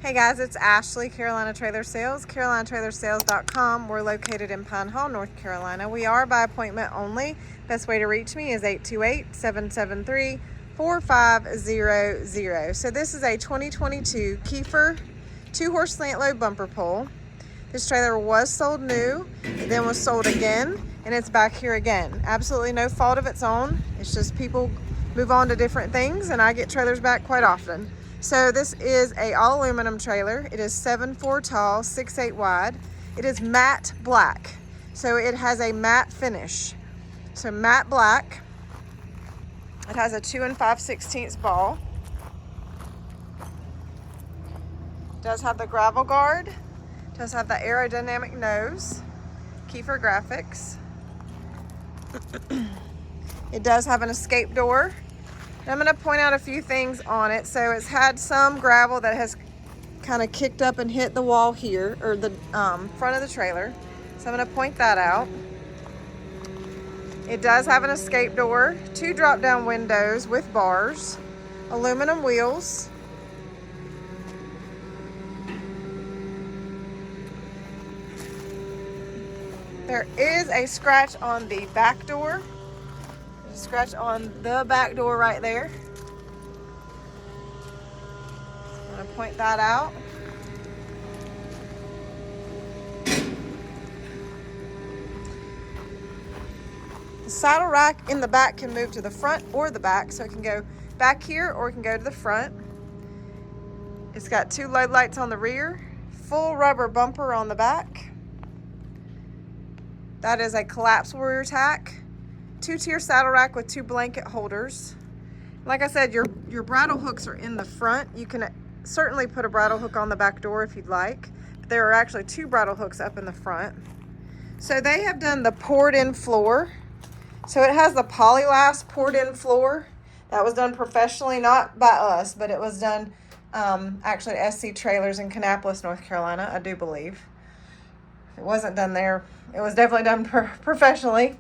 Hey guys, it's Ashley, Carolina Trailer Sales, carolinatrailersales.com. We're located in Pine Hall, North Carolina. We are by appointment only. Best way to reach me is 828-773-4500. So this is a 2022 Kiefer 2-horse slant load bumper pole. This trailer was sold new, then was sold again, and it's back here again. Absolutely no fault of its own. It's just people move on to different things, and I get trailers back quite often. So this is a all aluminum trailer. It is 7'4" tall, 6'8" wide. It is matte black. So it has a matte finish. So matte black. It has a 2 5/16 ball. It does have the gravel guard. It does have the aerodynamic nose. Kiefer graphics. It does have an escape door. I'm going to point out a few things on it. So it's had some gravel that has kind of kicked up and hit the wall here, or the front of the trailer. So I'm going to point that out. It does have an escape door, 2 drop down windows with bars, aluminum wheels. There is a scratch on the back door. Scratch on the back door right there. I'm going to point that out. The saddle rack in the back can move to the front or the back, so it can go back here or it can go to the front. It's got 2 load lights on the rear, full rubber bumper on the back. That is a collapsible rear tack. 2-tier saddle rack with 2 blanket holders. Like I said, your bridle hooks are in the front. You can certainly put a bridle hook on the back door if you'd like. But there are actually 2 bridle hooks up in the front. So they have done the poured in floor. So it has the Polylast poured in floor. That was done professionally, not by us, but it was done actually at SC Trailers in Kannapolis, North Carolina, I do believe. If it wasn't done there, it was definitely done professionally.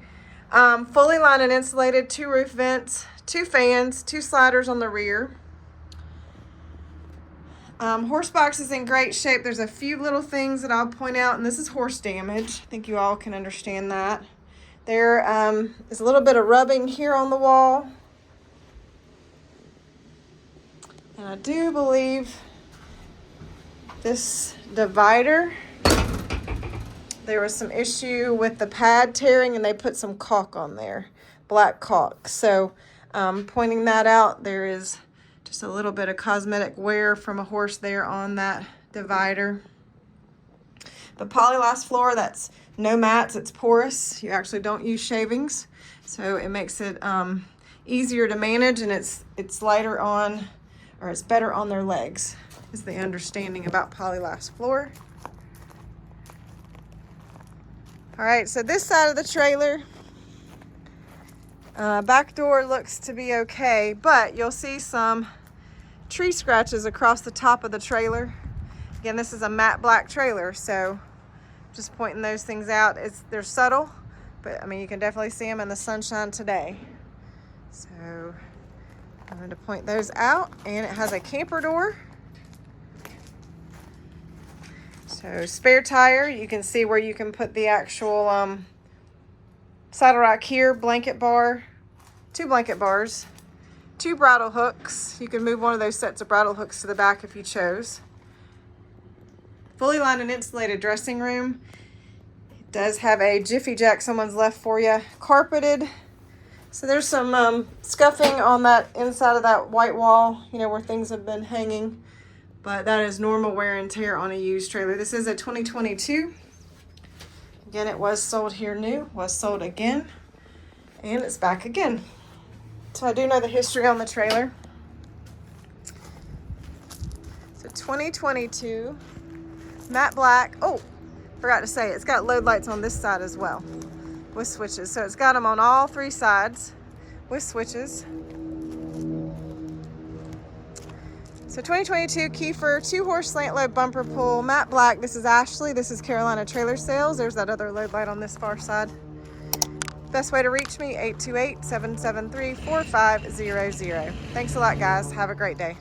Fully lined and insulated, 2 roof vents, 2 fans, 2 sliders on the rear. Horse box is in great shape. There's a few little things that I'll point out, and this is horse damage. I think you all can understand that. There is a little bit of rubbing here on the wall. And I do believe this divider, there was some issue with the pad tearing and they put some caulk on there, black caulk. So pointing that out, there is just a little bit of cosmetic wear from a horse there on that divider. The Polylast floor, that's no mats, it's porous. You actually don't use shavings. So it makes it easier to manage, and it's lighter on, or it's better on their legs, is the understanding about Polylast floor. All right, so this side of the trailer, back door looks to be okay, but you'll see some tree scratches across the top of the trailer. Again, this is a matte black trailer, so just pointing those things out. They're subtle, but I mean, you can definitely see them in the sunshine today. So I'm going to point those out, and it has a camper door. So spare tire, you can see where you can put the actual saddle rack here, blanket bar, 2 blanket bars, 2 bridle hooks. You can move one of those sets of bridle hooks to the back if you chose. Fully lined and insulated dressing room. It does have a Jiffy Jack someone's left for you. Carpeted. So there's some scuffing on that inside of that white wall, you know, where things have been hanging. But that is normal wear and tear on a used trailer. This is a 2022. Again, it was sold here new, was sold again, and it's back again. So I do know the history on the trailer. So 2022, matte black. Oh, forgot to say, it's got load lights on this side as well with switches. So it's got them on all 3 sides with switches. So 2022 Kiefer 2-horse slant load bumper pull, matte black. This is Ashley. This is Carolina Trailer Sales. There's that other load light on this far side. Best way to reach me, 828-773-4500. Thanks a lot, guys. Have a great day.